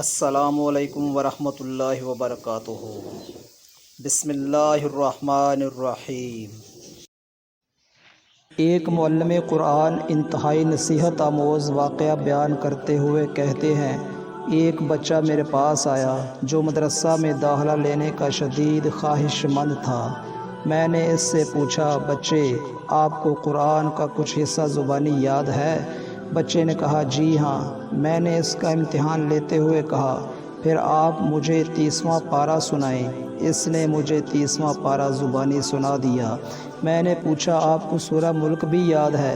السلام علیکم ورحمۃ اللہ وبرکاتہ۔ بسم اللہ الرحمن الرحیم۔ ایک معلم قرآن انتہائی نصیحت آموز واقعہ بیان کرتے ہوئے کہتے ہیں، ایک بچہ میرے پاس آیا جو مدرسہ میں داخلہ لینے کا شدید خواہش مند تھا۔ میں نے اس سے پوچھا، بچے آپ کو قرآن کا کچھ حصہ زبانی یاد ہے؟ بچے نے کہا، جی ہاں۔ میں نے اس کا امتحان لیتے ہوئے کہا، پھر آپ مجھے 30واں پارہ سنائیں۔ اس نے مجھے 30واں پارہ زبانی سنا دیا۔ میں نے پوچھا، آپ کو سورہ ملک بھی یاد ہے؟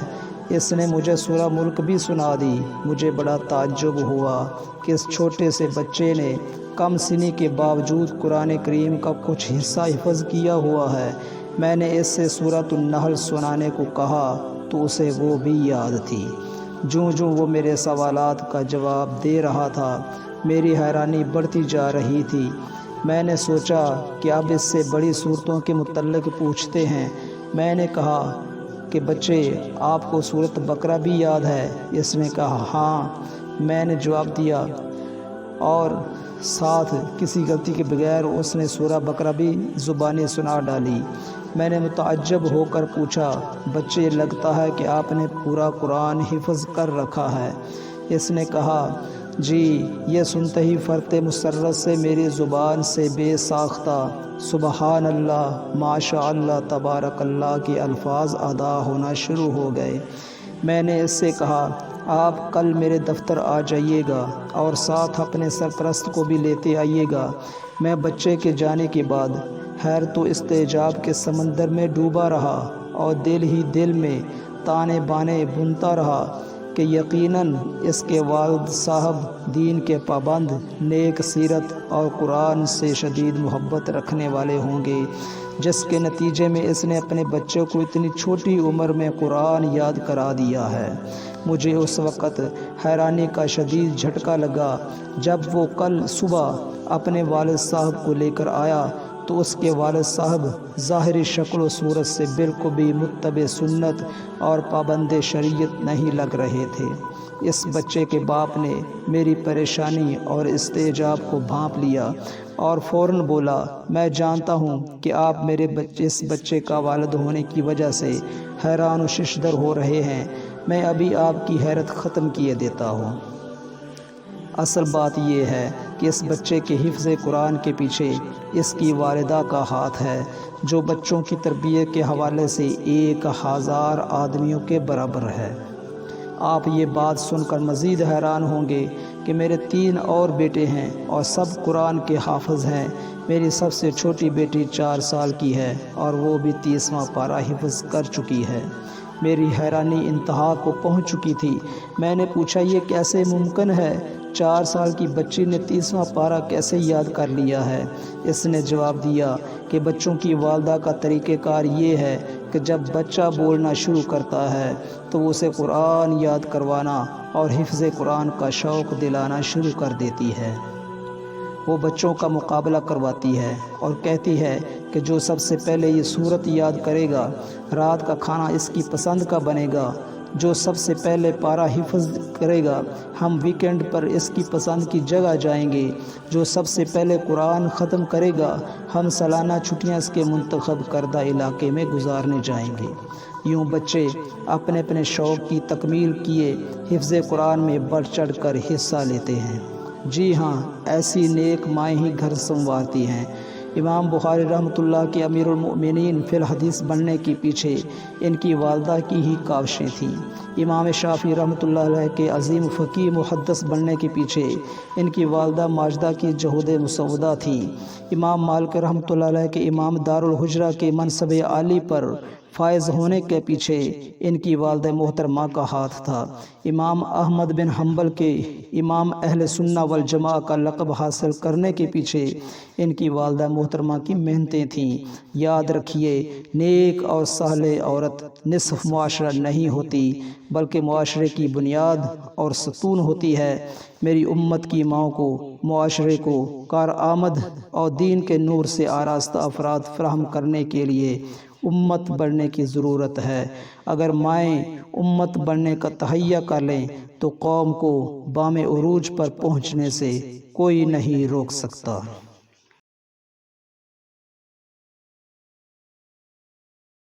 اس نے مجھے سورہ ملک بھی سنا دی۔ مجھے بڑا تعجب ہوا کہ اس چھوٹے سے بچے نے کم سنی کے باوجود قرآن کریم کا کچھ حصہ حفظ کیا ہوا ہے۔ میں نے اس سے سورۃ النحل سنانے کو کہا تو اسے وہ بھی یاد تھی۔ جوں جوں وہ میرے سوالات کا جواب دے رہا تھا، میری حیرانی بڑھتی جا رہی تھی۔ میں نے سوچا کہ اب اس سے بڑی صورتوں کے متعلق پوچھتے ہیں۔ میں نے کہا کہ بچے آپ کو سورۃ بقرہ بھی یاد ہے؟ اس نے کہا، ہاں۔ میں نے جواب دیا اور ساتھ کسی غلطی کے بغیر اس نے سورہ بقرہ بھی زبانی سنا ڈالی۔ میں نے متعجب ہو کر پوچھا، بچے لگتا ہے کہ آپ نے پورا قرآن حفظ کر رکھا ہے؟ اس نے کہا، جی۔ یہ سنتے ہی فرط مسرت سے میری زبان سے بے ساختہ سبحان اللہ، ماشاء اللہ، تبارک اللہ کے الفاظ ادا ہونا شروع ہو گئے۔ میں نے اس سے کہا، آپ کل میرے دفتر آ جائیے گا اور ساتھ اپنے سرپرست کو بھی لیتے آئیے گا۔ میں بچے کے جانے کے بعد حیرت و استعجاب کے سمندر میں ڈوبا رہا اور دل ہی دل میں تانے بانے بنتا رہا کہ یقیناً اس کے والد صاحب دین کے پابند، نیک سیرت اور قرآن سے شدید محبت رکھنے والے ہوں گے، جس کے نتیجے میں اس نے اپنے بچے کو اتنی چھوٹی عمر میں قرآن یاد کرا دیا ہے۔ مجھے اس وقت حیرانی کا شدید جھٹکا لگا جب وہ کل صبح اپنے والد صاحب کو لے کر آیا تو اس کے والد صاحب ظاہری شکل و صورت سے بالکل بھی متبع سنت اور پابند شریعت نہیں لگ رہے تھے۔ اس بچے کے باپ نے میری پریشانی اور استعجاب کو بھانپ لیا اور فوراً بولا، میں جانتا ہوں کہ آپ میرے اس بچے کا والد ہونے کی وجہ سے حیران و ششدر ہو رہے ہیں۔ میں ابھی آپ کی حیرت ختم کیے دیتا ہوں۔ اصل بات یہ ہے کہ اس بچے کے حفظ قرآن کے پیچھے اس کی والدہ کا ہاتھ ہے، جو بچوں کی تربیت کے حوالے سے 1000 آدمیوں کے برابر ہے۔ آپ یہ بات سن کر مزید حیران ہوں گے کہ میرے 3 اور بیٹے ہیں اور سب قرآن کے حافظ ہیں۔ میری سب سے چھوٹی بیٹی 4 سال کی ہے اور وہ بھی 30واں پارہ حفظ کر چکی ہے۔ میری حیرانی انتہا کو پہنچ چکی تھی۔ میں نے پوچھا، یہ کیسے ممکن ہے؟ 4 سال کی بچی نے 30واں پارہ کیسے یاد کر لیا ہے؟ اس نے جواب دیا کہ بچوں کی والدہ کا طریقہ کار یہ ہے کہ جب بچہ بولنا شروع کرتا ہے تو وہ اسے قرآن یاد کروانا اور حفظ قرآن کا شوق دلانا شروع کر دیتی ہے۔ وہ بچوں کا مقابلہ کرواتی ہے اور کہتی ہے کہ جو سب سے پہلے یہ سورت یاد کرے گا، رات کا کھانا اس کی پسند کا بنے گا۔ جو سب سے پہلے پارہ حفظ کرے گا، ہم ویکینڈ پر اس کی پسند کی جگہ جائیں گے۔ جو سب سے پہلے قرآن ختم کرے گا، ہم سالانہ چھٹیاں اس کے منتخب کردہ علاقے میں گزارنے جائیں گے۔ یوں بچے اپنے اپنے شوق کی تکمیل کیے حفظ قرآن میں بڑھ چڑھ کر حصہ لیتے ہیں۔ جی ہاں، ایسی نیک مائیں ہی گھر سنوارتی ہیں۔ امام بخاری رحمۃ اللہ کے امیر المؤمنین فی الحدیث بننے کے پیچھے ان کی والدہ کی ہی کاوشیں تھیں۔ امام شافعی رحمۃ اللہ علیہ کے عظیم فقیہ محدث بننے کے پیچھے ان کی والدہ ماجدہ کی جہود مسودہ تھی۔ امام مالک رحمۃ اللہ علیہ کے امام دارالحجرہ کے منصب عالی پر فائز ہونے کے پیچھے ان کی والدہ محترمہ کا ہاتھ تھا۔ امام احمد بن حنبل کے امام اہل سنہ والجماعہ کا لقب حاصل کرنے کے پیچھے ان کی والدہ محترمہ کی محنتیں تھیں۔ یاد رکھیے، نیک اور صالح عورت نصف معاشرہ نہیں ہوتی بلکہ معاشرے کی بنیاد اور ستون ہوتی ہے۔ میری امت کی ماؤں کو معاشرے کو کارآمد اور دین کے نور سے آراستہ افراد فراہم کرنے کے لیے امت بڑھنے کی ضرورت ہے۔ اگر مائیں امت بڑھنے کا تہیہ کر لیں تو قوم کو بام عروج پر پہنچنے سے کوئی نہیں روک سکتا۔